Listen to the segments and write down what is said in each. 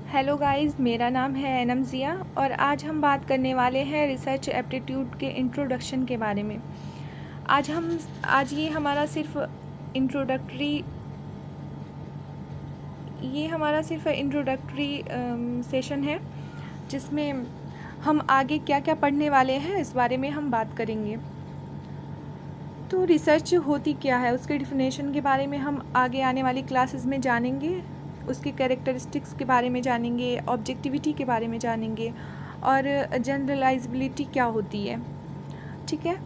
Hello guys, मेरा नाम है एनम ज़िया और आज हम बात करने वाले हैं रिसर्च एप्टीट्यूड के इंट्रोडक्शन के बारे में। आज ये हमारा सिर्फ इंट्रोडक्टरी सेशन है, जिसमें हम आगे क्या क्या पढ़ने वाले हैं इस बारे में हम बात करेंगे। तो रिसर्च होती क्या है, उसके डिफिनेशन के बारे में हम आगे आने वाली क्लासेस में जानेंगे। उसकी कैरेक्टरिस्टिक्स के बारे में जानेंगे, ऑब्जेक्टिविटी के बारे में जानेंगे और जनरलाइजेबिलिटी क्या होती है, ठीक है।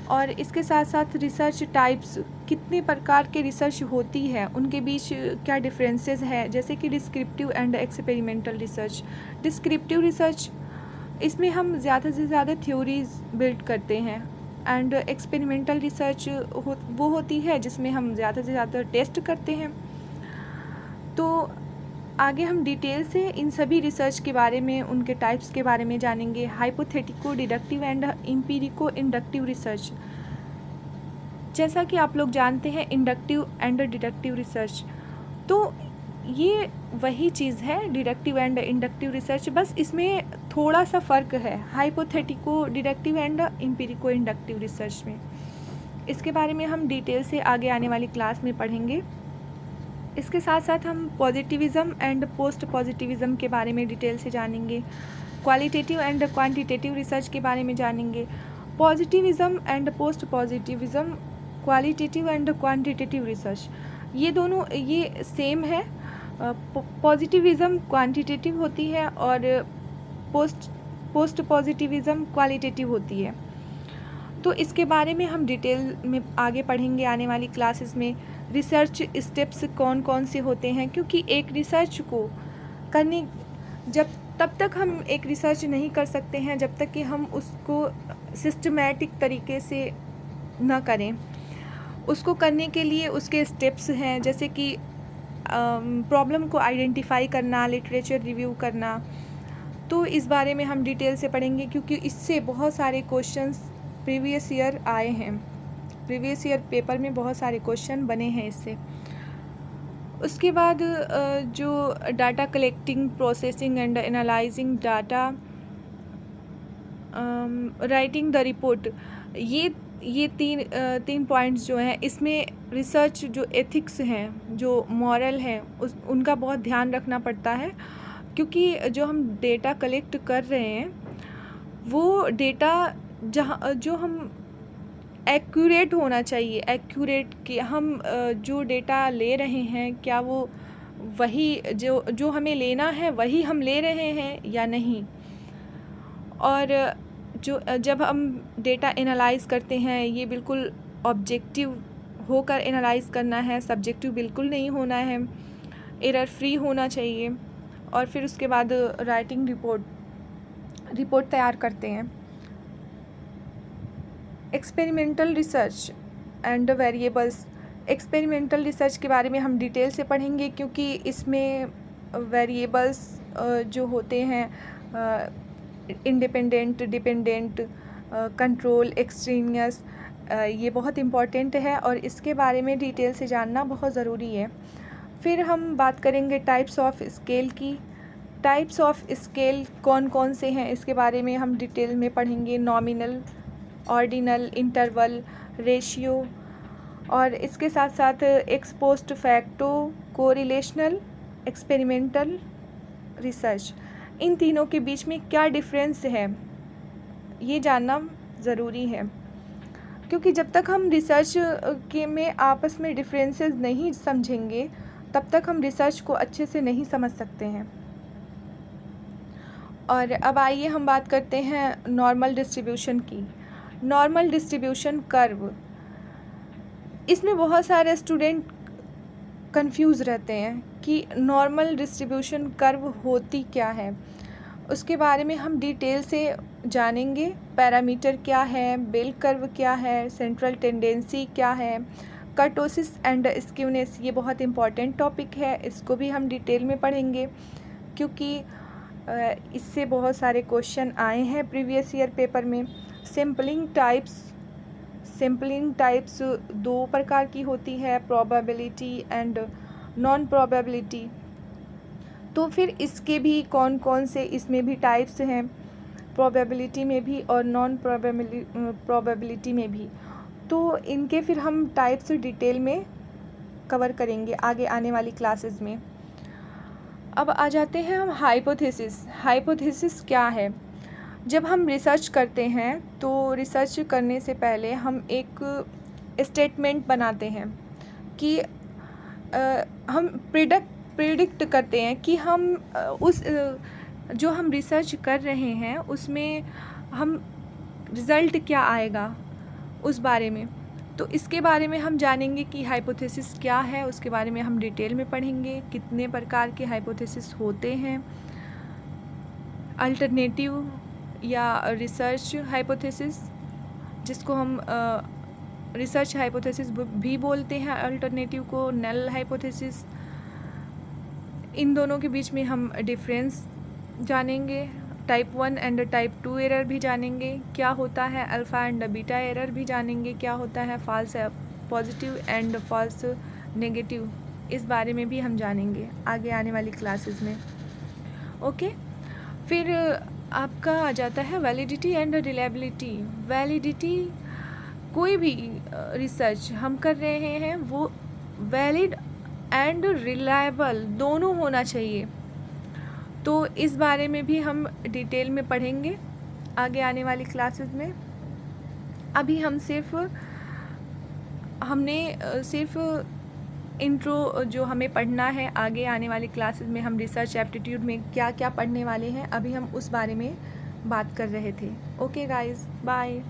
और इसके साथ साथ रिसर्च टाइप्स, कितने प्रकार के रिसर्च होती है, उनके बीच क्या डिफरेंसेस है, जैसे कि descriptive and experimental research. Descriptive research, इसमें हम ज़्यादा से ज़्यादा थ्योरीज बिल्ड करते हैं एंड एक्सपेरिमेंटल रिसर्च वो होती है जिसमें हम ज़्यादा से ज़्यादा टेस्ट करते हैं। तो आगे हम डिटेल से इन सभी रिसर्च के बारे में, उनके टाइप्स के बारे में जानेंगे। हाइपोथेटिको, डिडक्टिव एंड एम्पिरिको इंडक्टिव रिसर्च। जैसा कि आप लोग जानते हैं, इंडक्टिव एंड डिडक्टिव रिसर्च, तो ये वही चीज़ है, डिडक्टिव एंड इंडक्टिव रिसर्च, बस इसमें थोड़ा सा फ़र्क है हाइपोथेटिको डिडक्टिव एंड एम्पिरिको इंडक्टिव रिसर्च में। इसके बारे में हम डिटेल से आगे आने वाली क्लास में पढ़ेंगे। इसके साथ साथ हम पॉजिटिविज़म एंड पोस्ट पॉजिटिविज़म के बारे में डिटेल से जानेंगे। क्वालिटेटिव एंड क्वांटिटेटिव रिसर्च के बारे में जानेंगे। Positivism and post positivism, qualitative and quantitative research, ये दोनों ये सेम है। पॉजिटिविज़म क्वांटिटेटिव होती है और पोस्ट पॉजिटिविज़म क्वालिटेटिव होती है। तो इसके बारे में हम डिटेल में आगे पढ़ेंगे आने वाली क्लासेस में। रिसर्च स्टेप्स कौन कौन से होते हैं, क्योंकि एक रिसर्च को करने तब तक हम एक रिसर्च नहीं कर सकते हैं जब तक कि हम उसको सिस्टमैटिक तरीके से न करें। उसको करने के लिए उसके स्टेप्स हैं, जैसे कि प्रॉब्लम को आइडेंटिफाई करना, लिटरेचर रिव्यू करना। तो इस बारे में हम डिटेल से पढ़ेंगे, क्योंकि इससे बहुत सारे क्वेश्चंस प्रीवियस ईयर आए हैं। प्रीवियस ईयर पेपर में बहुत सारे क्वेश्चन बने हैं इससे। उसके बाद जो data collecting, processing and analysing data, writing the report, ये तीन पॉइंट्स जो हैं, इसमें रिसर्च जो एथिक्स हैं, जो मॉरल हैं, उनका बहुत ध्यान रखना पड़ता है, क्योंकि जो हम डेटा कलेक्ट कर रहे हैं वो डेटा जो हम एक्यूरेट होना चाहिए। एक्यूरेट कि हम जो डेटा ले रहे हैं, क्या वो वही जो हमें लेना है वही हम ले रहे हैं या नहीं। और जब हम डेटा एनालाइज़ करते हैं, ये बिल्कुल ऑब्जेक्टिव होकर एनालाइज़ करना है, सब्जेक्टिव बिल्कुल नहीं होना है, एरर फ्री होना चाहिए। और फिर उसके बाद राइटिंग रिपोर्ट तैयार करते हैं। Experimental research and variables, experimental research के बारे में हम डिटेल से पढ़ेंगे, क्योंकि इसमें वेरिएबल्स जो होते हैं, इंडिपेंडेंट, डिपेंडेंट, कंट्रोल, एक्सट्रेनियस, ये बहुत इम्पॉर्टेंट है और इसके बारे में डिटेल से जानना बहुत ज़रूरी है। फिर हम बात करेंगे टाइप्स ऑफ स्केल की। टाइप्स ऑफ स्केल कौन कौन से हैं, इसके बारे में हम डिटेल में पढ़ेंगे। नॉमिनल, ऑर्डिनल, इंटरवल, रेशियो, और इसके साथ साथ ex post facto, correlational, experimental research, इन तीनों के बीच में क्या डिफरेंस है ये जानना ज़रूरी है, क्योंकि जब तक हम रिसर्च के में आपस में डिफरेंसेस नहीं समझेंगे तब तक हम रिसर्च को अच्छे से नहीं समझ सकते हैं। और अब आइए हम बात करते हैं नॉर्मल डिस्ट्रीब्यूशन की। नॉर्मल डिस्ट्रीब्यूशन कर्व, इसमें बहुत सारे स्टूडेंट कंफ्यूज रहते हैं कि नॉर्मल डिस्ट्रीब्यूशन कर्व होती क्या है। उसके बारे में हम डिटेल से जानेंगे। पैरामीटर क्या है, बेल कर्व क्या है, सेंट्रल टेंडेंसी क्या है, कर्टोसिस एंड स्क्यूनेस, ये बहुत इम्पॉर्टेंट टॉपिक है, इसको भी हम डिटेल में पढ़ेंगे, क्योंकि इससे बहुत सारे क्वेश्चन आए हैं प्रीवियस ईयर पेपर में। सैम्पलिंग टाइप्स दो प्रकार की होती है, प्रोबेबिलिटी एंड नॉन प्रोबेबिलिटी। तो फिर इसके भी कौन कौन से इसमें भी टाइप्स हैं, प्रोबेबिलिटी में भी और नॉन प्रोबेबिलिटी में भी। तो इनके फिर हम टाइप्स डिटेल में कवर करेंगे आगे आने वाली क्लासेस में। अब आ जाते हैं हम हाइपोथेसिस। हाइपोथेसिस क्या है? जब हम रिसर्च करते हैं तो रिसर्च करने से पहले हम एक स्टेटमेंट बनाते हैं कि हम प्रिडिक्ट करते हैं कि हम उस जो हम रिसर्च कर रहे हैं उसमें हम रिज़ल्ट क्या आएगा उस बारे में। तो इसके बारे में हम जानेंगे कि हाइपोथेसिस क्या है, उसके बारे में हम डिटेल में पढ़ेंगे, कितने प्रकार के हाइपोथेसिस होते हैं, अल्टरनेटिव या रिसर्च हाइपोथेसिस, जिसको हम रिसर्च हाइपोथेसिस भी बोलते हैं, अल्टरनेटिव को नल हाइपोथेसिस। इन दोनों के बीच में हम डिफरेंस जानेंगे, टाइप 1 एंड टाइप 2 एरर भी जानेंगे, क्या होता है अल्फ़ा एंड बीटा एरर भी जानेंगे, क्या होता है false positive and false negative, इस बारे में भी हम जानेंगे आगे आने वाली क्लासेस में। ओके, फिर आपका आ जाता है वैलिडिटी एंड रिलायबिलिटी। वैलिडिटी, कोई भी रिसर्च हम कर रहे हैं वो वैलिड एंड रिलायबल दोनों होना चाहिए। तो इस बारे में भी हम डिटेल में पढ़ेंगे आगे आने वाली क्लासेस में। अभी हमने सिर्फ इंट्रो जो हमें पढ़ना है, आगे आने वाली क्लासेस में हम रिसर्च एप्टीट्यूड में क्या क्या पढ़ने वाले हैं, अभी हम उस बारे में बात कर रहे थे। Okay guys, bye.